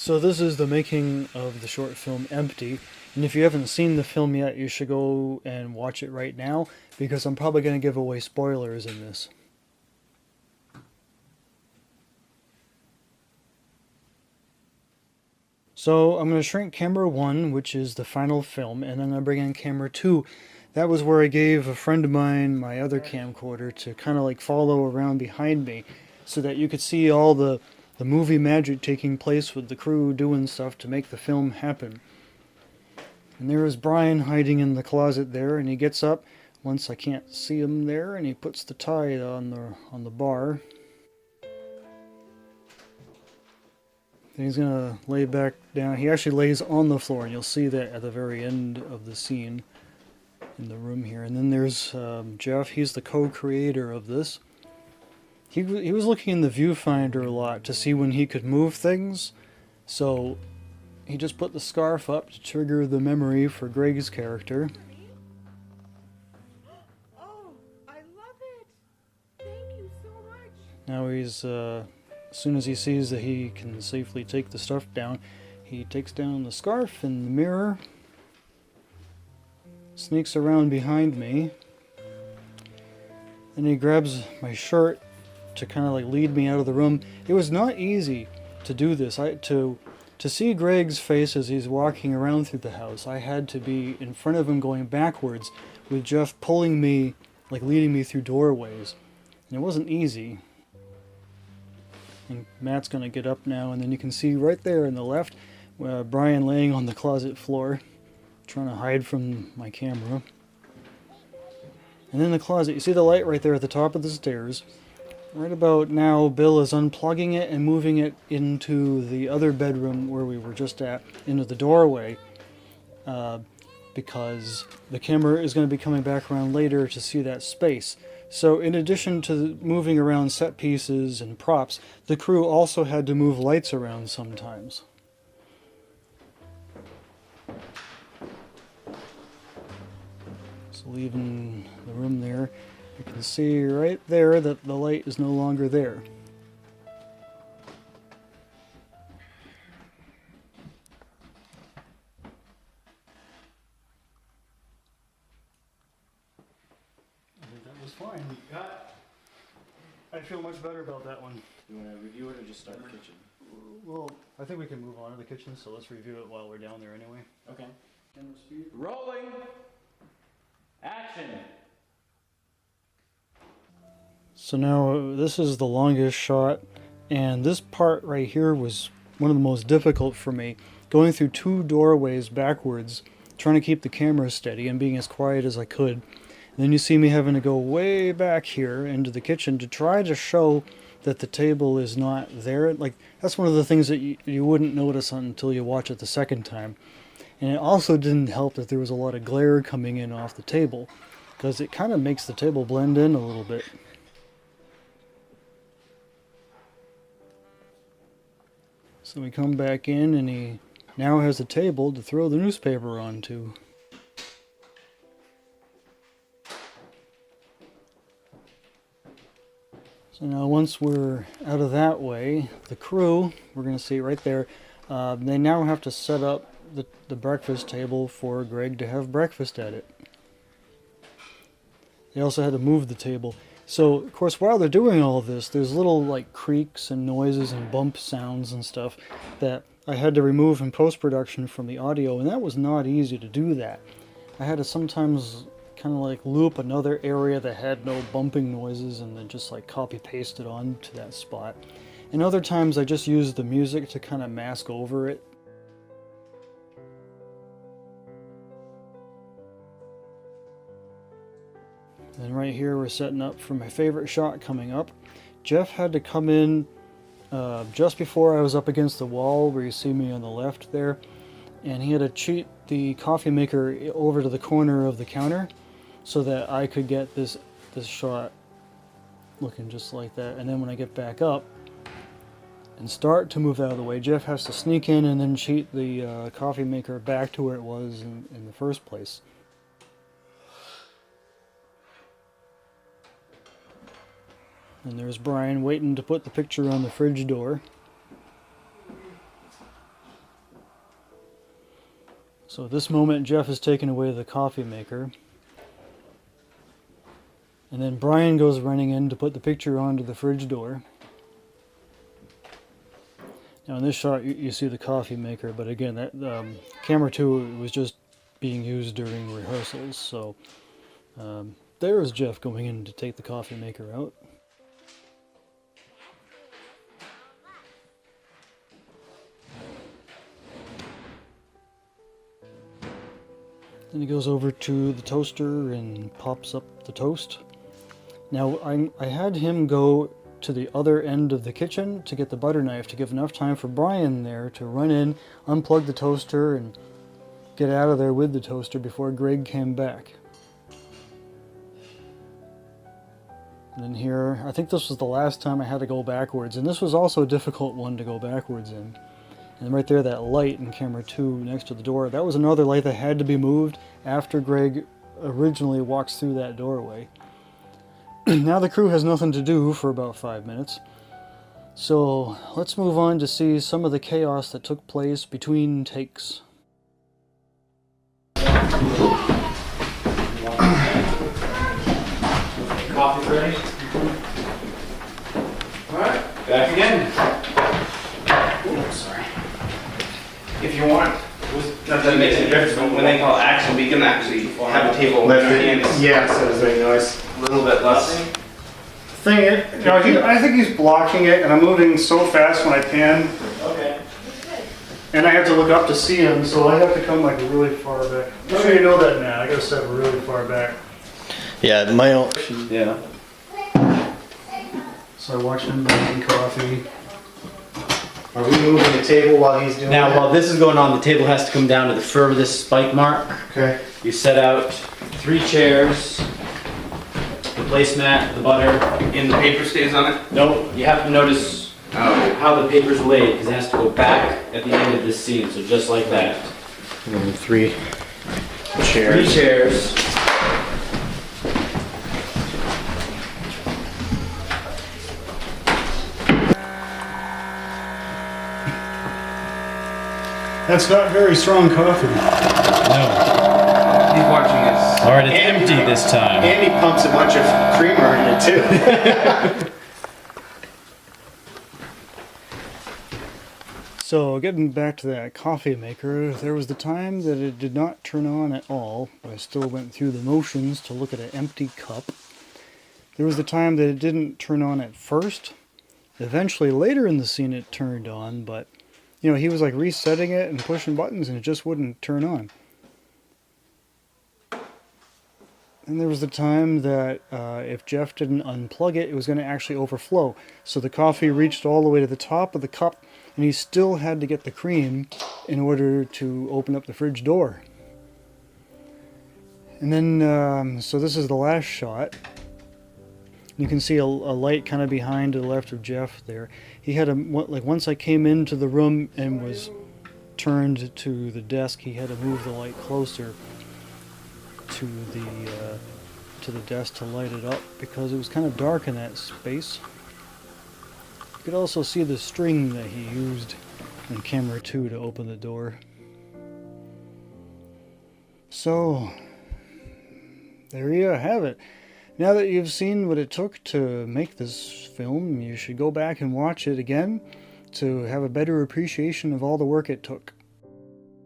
So this is the making of the short film Empty, and if you haven't seen the film yet, you should go and watch it right now because I'm probably going to give away spoilers in this. So I'm going to shrink camera 1, which is the final film, and then I'm going to bring in camera 2. That was where I gave a friend of mine my other camcorder to kind of like follow around behind me so that you could see all the movie magic taking place with the crew doing stuff to make the film happen. And there is Brian hiding in the closet there, and he gets up once I can't see him there, and he puts the tie on the bar. Then he's gonna lay back down. He actually lays on the floor, and you'll see that at the very end of the scene in the room here. And then there's Jeff. He's the co-creator of this. He was looking in the viewfinder a lot to see when he could move things, so he just put the scarf up to trigger the memory for Greg's character. Oh, I love it. Thank you so much. Now he's, as soon as he sees that he can safely take the stuff down, he takes down the scarf and the mirror, sneaks around behind me, and he grabs my shirt to kind of like lead me out of the room. It was not easy to do this. To see Greg's face as he's walking around through the house, I had to be in front of him going backwards with Jeff pulling me, like leading me through doorways. And it wasn't easy. And Matt's going to get up now, and then you can see right there in the left, Brian laying on the closet floor, trying to hide from my camera. And in the closet, you see the light right there at the top of the stairs. Right about now, Bill is unplugging it and moving it into the other bedroom where we were just at, into the doorway, because the camera is going to be coming back around later to see that space. So in addition to moving around set pieces and props, the crew also had to move lights around sometimes. So leaving the room there, you can see right there that the light is no longer there. I think that was fine. I feel much better about that one. You want to review it or just start the kitchen? Well, I think we can move on to the kitchen, so let's review it while we're down there anyway. Okay. Camera speed. Rolling. Action. So now this is the longest shot, and this part right here was one of the most difficult for me. Going through two doorways backwards, trying to keep the camera steady and being as quiet as I could. And then you see me having to go way back here into the kitchen to try to show that the table is not there. Like, that's one of the things that you wouldn't notice until you watch it the second time. And it also didn't help that there was a lot of glare coming in off the table, because it kind of makes the table blend in a little bit. So we come back in, and he now has a table to throw the newspaper onto. So now once we're out of that way, the crew, we're going to see right there, they now have to set up the breakfast table for Greg to have breakfast at it. They also had to move the table. So, of course, while they're doing all this, there's little like creaks and noises and bump sounds and stuff that I had to remove in post-production from the audio, and that was not easy to do that. I had to sometimes kind of like loop another area that had no bumping noises and then just like copy-paste it onto that spot. And other times I just used the music to kind of mask over it. And right here we're setting up for my favorite shot coming up. Jeff had to come in just before I was up against the wall where you see me on the left there, and he had to cheat the coffee maker over to the corner of the counter so that I could get this shot looking just like that. And then when I get back up and start to move out of the way, Jeff has to sneak in and then cheat the coffee maker back to where it was in the first place. And there's Brian waiting to put the picture on the fridge door. So at this moment, Jeff has taken away the coffee maker. And then Brian goes running in to put the picture onto the fridge door. Now in this shot, you see the coffee maker, but again, that camera 2 was just being used during rehearsals. So there's Jeff going in to take the coffee maker out. Then he goes over to the toaster and pops up the toast. Now I had him go to the other end of the kitchen to get the butter knife to give enough time for Brian there to run in, unplug the toaster, and get out of there with the toaster before Greg came back. And then here, I think this was the last time I had to go backwards, and this was also a difficult one to go backwards in. And right there, that light in camera 2 next to the door, that was another light that had to be moved after Greg originally walks through that doorway. Now the crew has nothing to do for about 5 minutes. So let's move on to see some of the chaos that took place between takes. Coffee ready? Alright, back again. Ooh, sorry. If you want, not that it makes any difference, but when they call action, we can actually have a table with our hands Yeah, so it's very nice. a little bit less. Thing is, you know, I think he's blocking it, and I'm moving so fast when I pan, Okay. and I have to look up to see him, so I have to come like really far back. I'm sure you know that now. I gotta step really far back. Yeah, my own. Yeah. So I watch him making coffee. Are we moving the table while he's doing Now, that? while this is going on, the table has to come down to the furthest spike mark. Okay. You set out 3 chairs, the placemat, the butter. And the paper stays on it? Nope, you have to notice how the paper's laid, because it has to go back at the end of this scene, so just like that. And then 3 3 chairs. chairs. That's not very strong coffee. No. He's watching us. Alright, it's empty this time. And he pumps a bunch of creamer in it too. So getting back to that coffee maker, there was the time that it did not turn on at all, but I still went through the motions to look at an empty cup. There was the time that it didn't turn on at first. Eventually, later in the scene, it turned on, but you know, he was like resetting it and pushing buttons and it just wouldn't turn on. And there was the time that if Jeff didn't unplug it, it was going to actually overflow. So the coffee reached all the way to the top of the cup and he still had to get the cream in order to open up the fridge door. And then, so this is the last shot. You can see a light kind of behind to the left of Jeff there. He had like once I came into the room and was turned to the desk, he had to move the light closer to the desk to light it up because it was kind of dark in that space. You could also see the string that he used in camera 2 to open the door. So there you have it. Now that you've seen what it took to make this film, you should go back and watch it again to have a better appreciation of all the work it took.